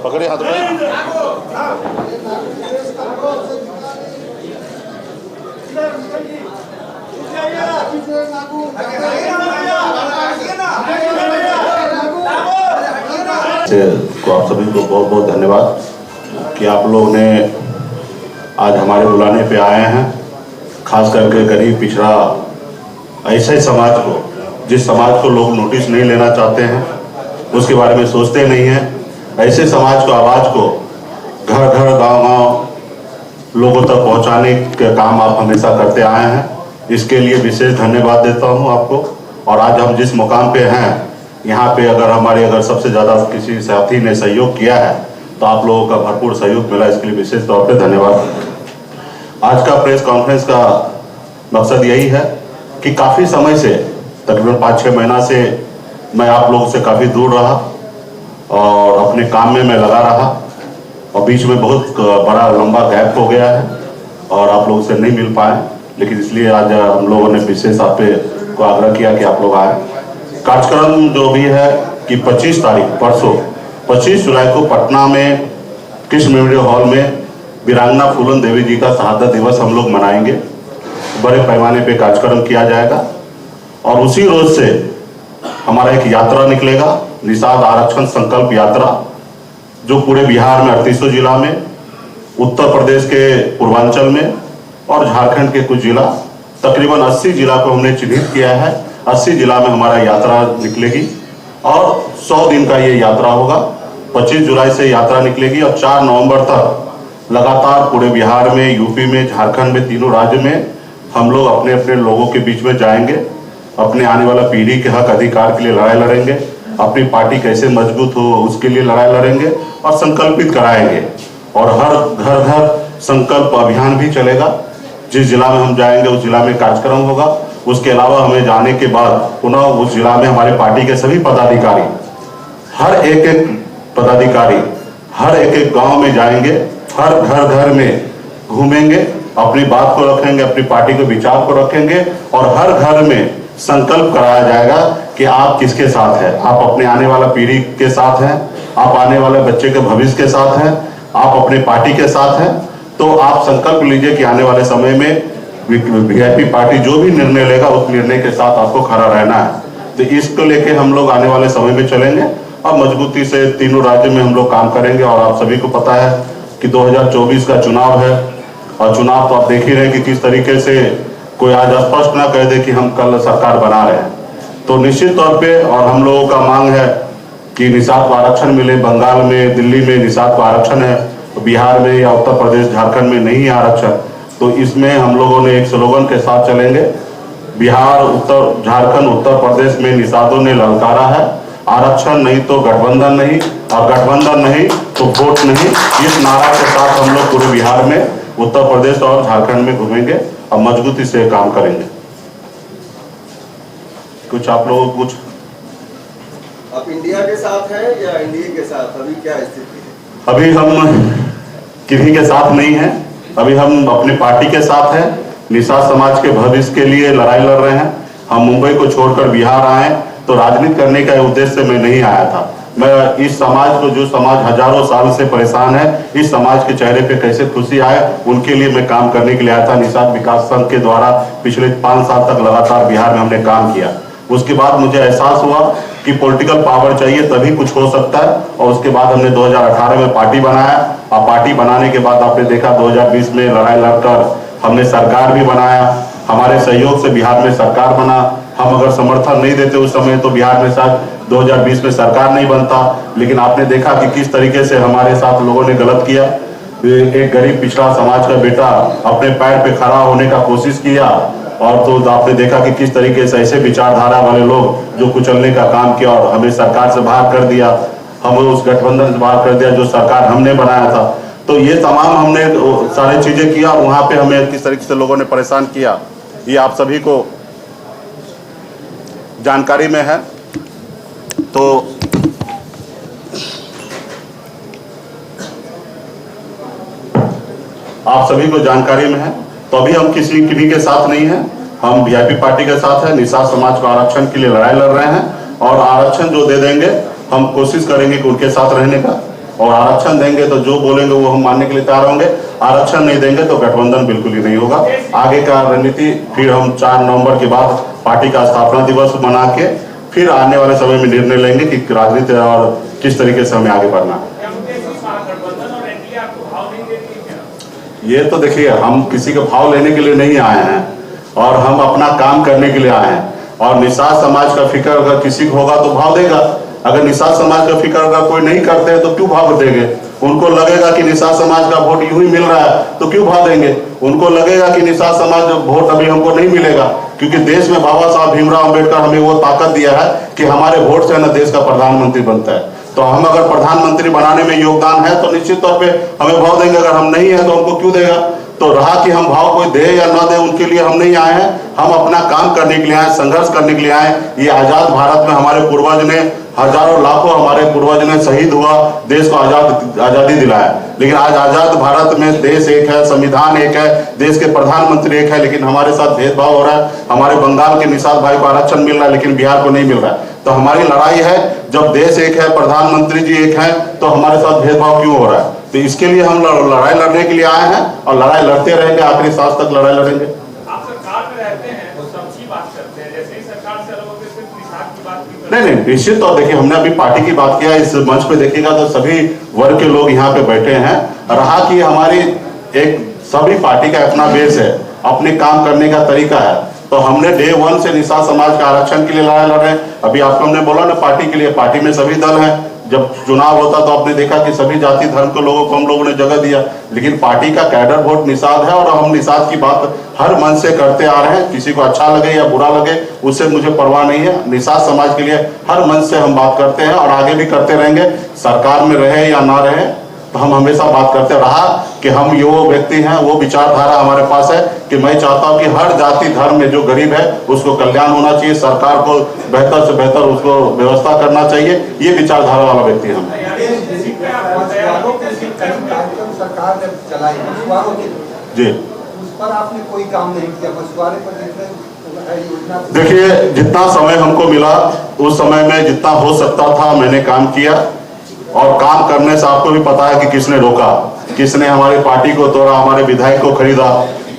पकड़े हाथ में। तो आप सभी को बहुत बहुत धन्यवाद कि आप लोग ने आज हमारे बुलाने पे आए हैं। खास करके गरीब पिछड़ा ऐसे समाज को, जिस समाज को लोग नोटिस नहीं लेना चाहते हैं, उसके बारे में सोचते नहीं हैं, ऐसे समाज को, आवाज़ को घर घर गांव-गांव लोगों तक पहुंचाने का काम आप हमेशा करते आए हैं। इसके लिए विशेष धन्यवाद देता हूं आपको। और आज हम जिस मुकाम पे हैं, यहाँ पे अगर सबसे ज़्यादा किसी साथी ने सहयोग किया है तो आप लोगों का भरपूर सहयोग मिला, इसके लिए विशेष तौर पे धन्यवाद। आज का प्रेस कॉन्फ्रेंस का मकसद यही है कि काफ़ी समय से, तकरीबन 5-6 महीना से मैं आप लोगों से काफ़ी दूर रहा और अपने काम में मैं लगा रहा, और बीच में बहुत बड़ा लंबा गैप हो गया है और आप लोगों से नहीं मिल पाए। लेकिन इसलिए आज हम लोगों ने विशेष आप को आग्रह किया कि आप लोग आए। कार्यक्रम जो भी है कि 25 तारीख, परसों 25 जुलाई को पटना में कृष्ण मेमोरियल हॉल में वीरांगना फूलन देवी जी का शहादत दिवस हम लोग मनाएंगे। बड़े पैमाने पे कार्यक्रम किया जाएगा और उसी रोज से हमारा एक यात्रा निकलेगा, निषाद आरक्षण संकल्प यात्रा, जो पूरे बिहार में 38 जिला में, उत्तर प्रदेश के पूर्वांचल में और झारखंड के कुछ जिला, तकरीबन 80 जिला को हमने चिन्हित किया है। 80 जिला में हमारा यात्रा निकलेगी और 100 दिन का ये यात्रा होगा। 25 जुलाई से यात्रा निकलेगी और 4 नवंबर तक लगातार पूरे बिहार में, यूपी में, झारखंड में, तीनों राज्य में हम लोग अपने अपने लोगों के बीच में जाएंगे, अपने आने वाला पीढ़ी के हक अधिकार के लिए लड़ाई लड़ेंगे, अपनी पार्टी कैसे मजबूत हो उसके लिए लड़ाई लड़ेंगे और संकल्पित कराएंगे। और हर घर घर संकल्प अभियान भी चलेगा। जिस जिला में हम जाएंगे उस जिला में कार्यक्रम होगा। उसके अलावा हमें जाने के बाद पुनः उस जिला में हमारे पार्टी के सभी पदाधिकारी, हर एक पदाधिकारी हर एक गांव में जाएंगे, हर घर घर में घूमेंगे, अपनी बात को रखेंगे, अपनी पार्टी के विचार को रखेंगे और हर घर में संकल्प कराया जाएगा कि आप किसके साथ हैं। आप अपने आने वाला पीढ़ी के साथ हैं, आप आने वाले बच्चे के भविष्य के साथ हैं, आप अपने पार्टी के साथ हैं। तो आप संकल्प लीजिए कि आने वाले समय में वीआईपी पार्टी जो भी निर्णय लेगा उस निर्णय के साथ आपको खड़ा रहना है। तो इसको लेके हम लोग आने वाले समय में चलेंगे और मजबूती से तीनों राज्य में हम लोग काम करेंगे। और आप सभी को पता है कि 2024 का चुनाव है और चुनाव तो आप देख ही रहे हैं कि किस तरीके से कोई आज स्पष्ट ना कह दे कि हम कल सरकार बना रहे हैं। तो निश्चित तौर पे और हम लोगों का मांग है कि निषाद को आरक्षण मिले। बंगाल में, दिल्ली में निषाद को आरक्षण है, बिहार में या उत्तर प्रदेश, झारखंड में नहीं आरक्षण। तो इसमें हम लोगों ने एक स्लोगन के साथ चलेंगे। बिहार, झारखंड, उत्तर प्रदेश में निषादों ने ललकारा है, आरक्षण नहीं तो गठबंधन नहीं, और गठबंधन नहीं तो वोट नहीं। इस नारा के साथ हम लोग पूरे बिहार में, उत्तर प्रदेश और झारखंड में घूमेंगे और मजबूती से काम करेंगे। कुछ आप लोगों को कुछ आप इंडिया के साथ हैं या एनडीए के साथ, अभी क्या स्थिति है? अभी हम किसी के साथ नहीं हैं, अभी हम अपनी पार्टी के साथ हैं। निषाद समाज के भविष्य के लिए लड़ाई लड़ रहे हैं। हम मुंबई को छोड़कर बिहार आए तो राजनीति करने का उद्देश्य से मैं नहीं आया था। मैं इस समाज को, जो समाज हजारों साल से परेशान है, इस समाज के चेहरे पे कैसे खुशी आए उनके लिए मैं काम करने के लिए आया था। निषाद विकास संघ के द्वारा पिछले 5 साल तक लगातार बिहार में हमने काम किया। उसके बाद मुझे एहसास हुआ कि पॉलिटिकल पावर चाहिए तभी कुछ हो सकता है, और उसके बाद हमने 2018 में पार्टी बनाया। और पार्टी बनाने के बाद आपने देखा 2020 में लड़ाई लड़कर हमने सरकार भी बनाया। हमारे सहयोग से बिहार में सरकार बना। हम अगर समर्थन नहीं देते उस समय तो बिहार में शायद 2020 में सरकार नहीं बनता। लेकिन आपने देखा कि किस तरीके से हमारे साथ लोगों ने गलत किया। एक गरीब पिछड़ा समाज का बेटा अपने पैर पे खड़ा होने का कोशिश किया, और तो आपने देखा कि किस तरीके से ऐसे विचारधारा वाले लोग जो कुचलने का काम किया और हमें सरकार से बाहर कर दिया, हमें उस गठबंधन से बाहर कर दिया जो सरकार हमने बनाया था। तो ये तमाम हमने सारी चीजें किया, वहां पे हमें किस तरीके से लोगों ने परेशान किया, ये आप सभी को जानकारी में है। तो आप सभी को जानकारी में है। तो अभी हम किसी के साथ नहीं है, हम वीआईपी पार्टी के साथ है। निषाद समाज को आरक्षण के लिए लड़ाई लड़ रहे हैं और आरक्षण जो दे देंगे हम कोशिश करेंगे कि उनके साथ रहने का। और आरक्षण देंगे तो जो बोलेंगे वो हम मानने के लिए तैयार होंगे, आरक्षण नहीं देंगे तो गठबंधन बिल्कुल ही नहीं होगा। आगे का रणनीति फिर हम 4 नवंबर के बाद पार्टी का स्थापना दिवस मना के फिर आने वाले समय में निर्णय लेंगे कि राजनीति और किस तरीके से हमें आगे बढ़ना है। ये तो देखिए, हम किसी के भाव लेने के लिए नहीं आए हैं और हम अपना काम करने के लिए आए हैं। और निषाद समाज का फिक्र अगर किसी को होगा तो भाव देगा, अगर निषाद समाज का फिक्र अगर कोई नहीं करते हैं तो क्यों भाव देंगे? उनको लगेगा कि निषाद समाज का वोट यूं ही मिल रहा है तो क्यों भाव देंगे? उनको लगेगा कि निषाद समाज वोट अभी हमको नहीं मिलेगा, क्योंकि देश में बाबा साहब भीमराव अंबेडकर हमें वो ताकत दिया है कि हमारे वोट से ना देश का प्रधानमंत्री बनता है। तो हम अगर प्रधानमंत्री बनाने में योगदान है तो निश्चित तौर पे हमें भाव देंगे, अगर हम नहीं है तो हमको क्यों देगा? तो रहा कि हम भाव कोई दे या ना दे, उनके लिए हम नहीं आए हैं। हम अपना काम करने के लिए आए, संघर्ष करने के लिए आए। ये आजाद भारत में हमारे पूर्वज ने हजारों लाखों हमारे पूर्वज ने शहीद हुआ, देश को आजादी दिलाया। लेकिन आज आजाद भारत में देश एक है, संविधान एक है, देश के प्रधानमंत्री एक है, लेकिन हमारे साथ भेदभाव हो रहा है। हमारे बंगाल के निषाद भाई को आरक्षण मिल रहा है लेकिन बिहार को नहीं मिल रहा है। तो हमारी लड़ाई है, जब देश एक है, प्रधानमंत्री जी एक है, तो हमारे साथ भेदभाव क्यों हो रहा है? तो इसके लिए हम लड़ाई लड़ने के लिए आए हैं और लड़ाई लड़ते रहेंगे, आखिरी सांस तक लड़ाई लड़ेंगे। आप सरकार में रहते हैं तो सबकी बात करते हैं, जैसे ही सरकार से अलग होकर सिर्फ निषाद की बात नहीं, निश्चित तौर देखिए, हमने अभी पार्टी की बात किया। इस मंच पे देखिएगा तो सभी वर्ग के लोग यहाँ पे बैठे हैं। रहा कि हमारी एक सभी पार्टी का अपना बेस है, अपने काम करने का तरीका है। तो हमने डे 1 से निषाद समाज का आरक्षण के लिए लड़ाई लड़ रहे हैं। अभी आपको हमने बोला ना, पार्टी के लिए, पार्टी में सभी दल हैं। जब चुनाव होता तो आपने देखा कि सभी जाति धर्म के लोगों को हम लोगों ने जगह दिया, लेकिन पार्टी का कैडर वोट निषाद है और हम निषाद की बात हर मन से करते आ रहे हैं। किसी को अच्छा लगे या बुरा लगे उससे मुझे परवाह नहीं है। निषाद समाज के लिए हर मन से हम बात करते हैं और आगे भी करते रहेंगे। सरकार में रहे या ना रहे तो हम हमेशा बात करते रहा कि हम ये वो व्यक्ति हैं, वो विचारधारा हमारे पास है कि मैं चाहता हूं कि हर जाति धर्म में जो गरीब है उसको कल्याण होना चाहिए, सरकार को बेहतर से बेहतर उसको व्यवस्था करना चाहिए। ये विचारधारा वाला व्यक्ति हम हैं। सरकार ने चलाई जी, उस पर आपने कोई काम नहीं किया, मछुआरे पर देखिए, जितना समय हमको मिला उस समय में जितना हो सकता था मैंने काम किया। और काम करने से आपको भी पता है कि किसने रोका, किसने हमारी पार्टी को तोड़ा, हमारे विधायक को खरीदा।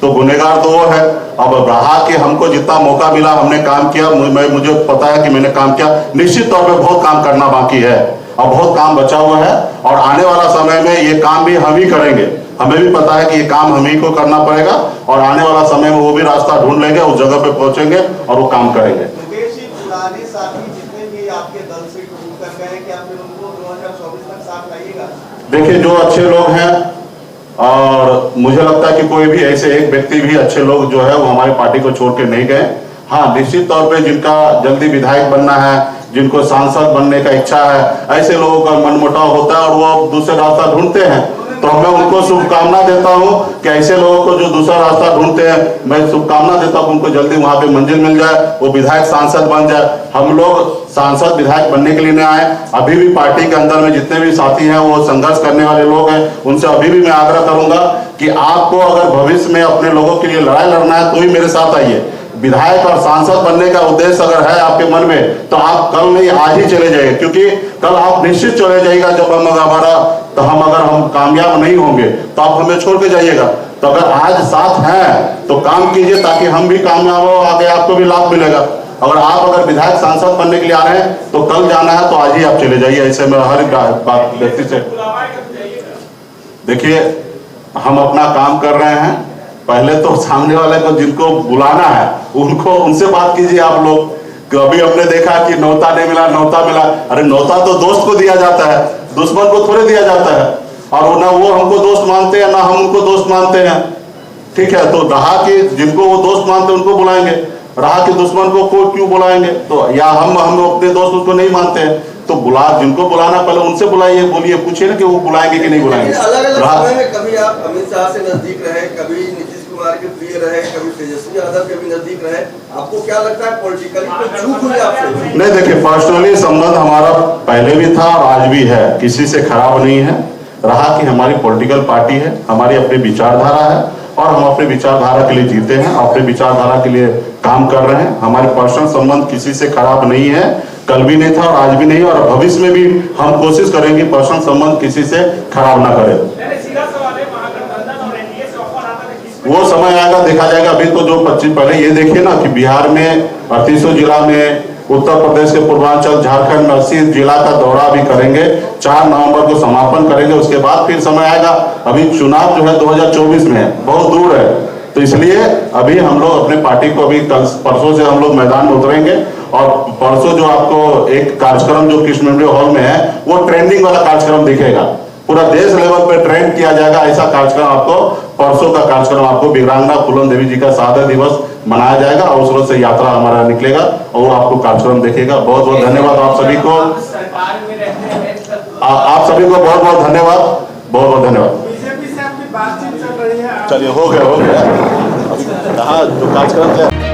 तो गुनहगार तो वो है। अब रहा कि हमको जितना मौका मिला हमने काम किया। मुझे पता है कि मैंने काम किया। निश्चित तौर पे बहुत काम करना बाकी है और बहुत काम बचा हुआ है और आने वाला समय में ये काम भी हम ही करेंगे। हमें भी पता है कि ये काम हम ही को करना पड़ेगा और आने वाला समय में वो भी रास्ता ढूंढ लेंगे, उस जगह पे पहुंचेंगे और वो काम करेंगे। पुराने साथी जितने भी आपके दल से टूट कर गए, क्या फिर उनको 2024 तक साथ लाइएगा? देखिए, जो अच्छे लोग हैं और मुझे लगता है कि कोई भी ऐसे एक व्यक्ति भी अच्छे लोग जो है वो हमारी पार्टी को छोड़ के नहीं गए। हाँ, निश्चित तौर पे जिनका जल्दी विधायक बनना है, जिनको सांसद बनने का इच्छा है, ऐसे लोगों का मनमुटाव होता है और वो दूसरे रास्ता ढूंढते हैं। तो मैं उनको शुभकामना देता हूं कि ऐसे लोगों को जो दूसरा रास्ता ढूंढते हैं, मैं शुभकामना देता हूं उनको जल्दी वहां पे मंजिल मिल जाए, वो विधायक सांसद बन जाए। हम लोग सांसद विधायक बनने के लिए नहीं आए। अभी भी पार्टी के अंदर में जितने भी साथी हैं वो संघर्ष करने वाले लोग हैं, उनसे अभी भी मैं आग्रह करूंगा कि आपको अगर भविष्य में अपने लोगों के लिए लड़ाई लड़ना है तो ही मेरे साथ आइए। विधायक और सांसद बनने का उद्देश्य अगर है आपके मन में तो आप कल नहीं आज ही चले जाइए, क्योंकि कल आप निश्चित चले जाइएगा जब हम अगर कामयाब नहीं होंगे तो आप हमें छोड़ के जाइएगा। तो अगर आज साथ हैं तो काम कीजिए ताकि हम भी कामयाब हो, आगे आपको भी लाभ मिलेगा। अगर विधायक सांसद बनने के लिए आ रहे हैं तो कल जाना है तो आज ही आप चले जाइए। ऐसे में हर व्यक्ति से देखिए, हम अपना काम कर रहे हैं। पहले तो सामने वाले को जिनको बुलाना है उनसे बात कीजिए आप लोग। कभी हमने देखा कि न्योता नहीं मिला, न्योता मिला। अरे न्योता तो दोस्त को दिया जाता है, दुश्मन को थोड़े दिया जाता है। और ना वो हमको दोस्त मानते हैं ना हम उनको दोस्त मानते हैं। ठीक है, तो रहा कि जिनको वो दोस्त मानते हैं उनको बुलाएंगे, रहा कि दुश्मन को क्यों बुलाएंगे? तो या हम अपने दोस्त उसको नहीं मानते हैं तो जिनको बुलाना पहले उनसे बुलाइए, बोलिए, पूछिए ना कि वो बुलाएंगे कि नहीं बुलाएंगे। अलग-अलग समय में कभी आप अमित शाह से नजदीक रहे, कभी नीतीश कुमार के प्रिय रहे, कभी तेजस्वी यादव के भी नजदीक रहे। आपको क्या लगता है पॉलिटिकली कोई चूक हुई आपसे? नहीं, देखिए, पर्सनली संबंध हमारा पहले भी था और आज भी है, किसी से खराब नहीं है। रहा कि हमारी पॉलिटिकल पार्टी है, हमारी अपनी विचारधारा है और हम अपने विचारधारा के लिए जीते हैं, अपने विचारधारा के लिए काम कर रहे हैं। हमारे पर्सनल संबंध किसी से खराब नहीं है, कल भी नहीं था और आज भी नहीं, और भविष्य में भी हम कोशिश करेंगे पर्सनल संबंध किसी से खराब ना करें। सीधा सवाल है, महागठबंधन और एनडीए से ऑफर आता है, किसमें वो समय आएगा, देखा जाएगा। अभी तो जो 25 पहले ये देखिए ना कि बिहार में 38 जिला में, उत्तर प्रदेश के पूर्वांचल, झारखंड में 80 जिला का दौरा भी करेंगे। 4 नवंबर को समापन करेंगे, उसके बाद फिर समय आएगा। अभी चुनाव जो है 2024 में है, बहुत दूर है, तो इसलिए अभी हम लोग अपने पार्टी को अभी कल परसों से हम लोग मैदान में उतरेंगे। और परसों जो आपको एक कार्यक्रम जो कृष्ण मेमोरियल हॉल में है, वो ट्रेंडिंग वाला कार्यक्रम दिखेगा, पूरा देश लेवल पे ट्रेंड किया जाएगा। ऐसा कार्यक्रम आपको परसों का कार्यक्रम आपको वीरांगना फूलन देवी जी का शहादत दिवस मनाया जाएगा, और उस रोज से यात्रा हमारा निकलेगा और आपको कार्यक्रम देखेगा। बहुत बहुत धन्यवाद आप सभी को, सरकार में रहते हैं, आप सभी को बहुत बहुत धन्यवाद, बहुत बहुत धन्यवाद। बीजेपी से आपकी बातचीत चल रही है, चलिए हो गया, कहा जो कार्यक्रम